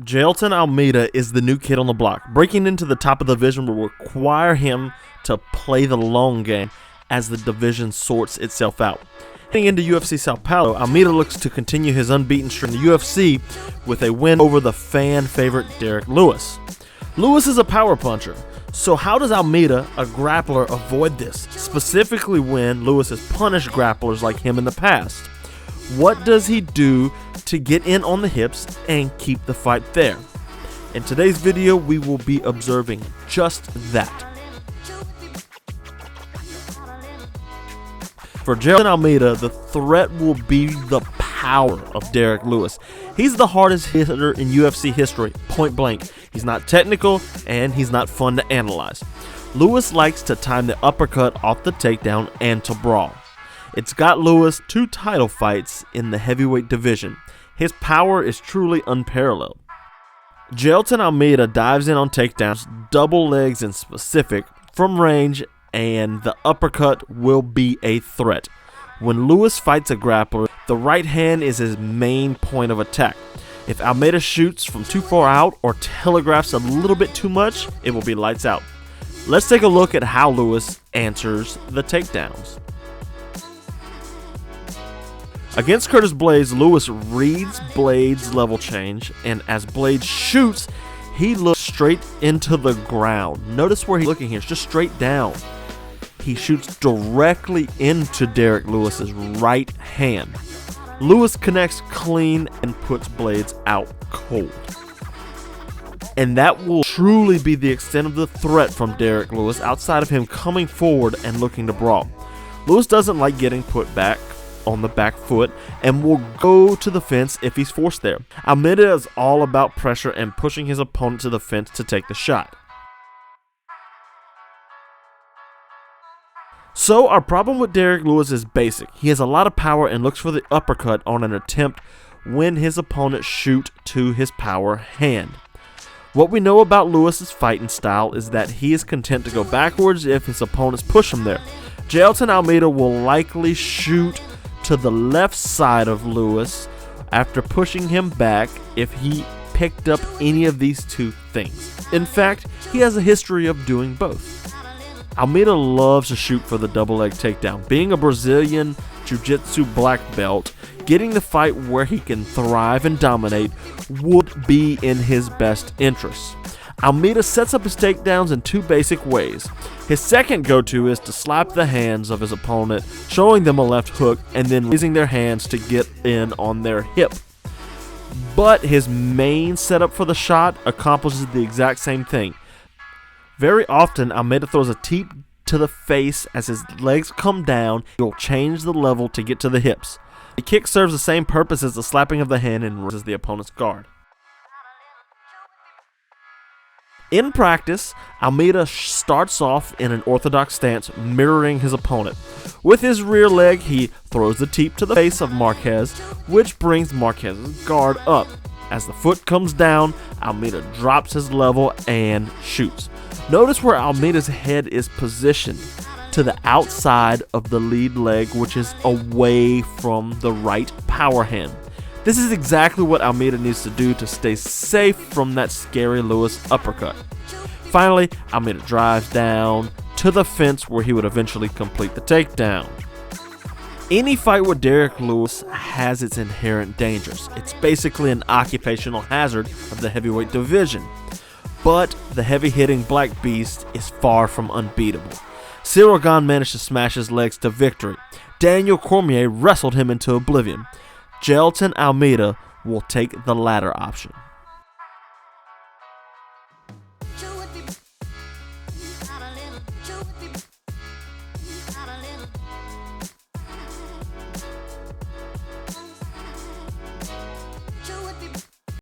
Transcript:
Jailton Almeida is the new kid on the block. Breaking into the top of the division will require him to play the long game as the division sorts itself out. Heading into UFC São Paulo, Almeida looks to continue his unbeaten streak in the UFC with a win over the fan favorite Derrick Lewis. Lewis is a power puncher, so how does Almeida, a grappler, avoid this, specifically when Lewis has punished grapplers like him in the past? What does he do to get in on the hips and keep the fight there? In today's video, we will be observing just that. For Jailton Almeida, the threat will be the power of Derrick Lewis. He's the hardest hitter in UFC history, point blank. He's not technical and he's not fun to analyze. Lewis likes to time the uppercut off the takedown and to brawl. It's got Lewis 2 title fights in the heavyweight division. His power is truly unparalleled. Jailton Almeida dives in on takedowns, double legs in specific, from range, and the uppercut will be a threat. When Lewis fights a grappler, the right hand is his main point of attack. If Almeida shoots from too far out or telegraphs a little bit too much, it will be lights out. Let's take a look at how Lewis answers the takedowns. Against Curtis Blaydes, Lewis reads Blaydes' level change, and as Blaydes shoots, he looks straight into the ground. Notice where he's looking here, it's just straight down. He shoots directly into Derrick Lewis's right hand. Lewis connects clean and puts Blaydes out cold. And that will truly be the extent of the threat from Derrick Lewis outside of him coming forward and looking to brawl. Lewis doesn't like getting put back on the back foot and will go to the fence if he's forced there. Almeida is all about pressure and pushing his opponent to the fence to take the shot. So our problem with Derrick Lewis is basic. He has a lot of power and looks for the uppercut on an attempt when his opponent shoots to his power hand. What we know about Lewis's fighting style is that he is content to go backwards if his opponents push him there. Jailton Almeida will likely shoot to the left side of Lewis after pushing him back if he picked up any of these two things. In fact, he has a history of doing both. Almeida loves to shoot for the double leg takedown. Being a Brazilian Jiu Jitsu black belt, getting the fight where he can thrive and dominate would be in his best interest. Almeida sets up his takedowns in 2 basic ways. His second go-to is to slap the hands of his opponent, showing them a left hook and then raising their hands to get in on their hip. But his main setup for the shot accomplishes the exact same thing. Very often, Almeida throws a teep to the face as his legs come down. He'll change the level to get to the hips. The kick serves the same purpose as the slapping of the hand and raises the opponent's guard. In practice, Almeida starts off in an orthodox stance, mirroring his opponent. With his rear leg, he throws the teep to the face of Marquez, which brings Marquez's guard up. As the foot comes down, Almeida drops his level and shoots. Notice where Almeida's head is positioned, to the outside of the lead leg, which is away from the right power hand. This is exactly what Almeida needs to do to stay safe from that scary Lewis uppercut. Finally, Almeida drives down to the fence where he would eventually complete the takedown. Any fight with Derrick Lewis has its inherent dangers. It's basically an occupational hazard of the heavyweight division. But the heavy-hitting Black Beast is far from unbeatable. Cyril Gane managed to smash his legs to victory. Daniel Cormier wrestled him into oblivion. Jailton Almeida will take the latter option.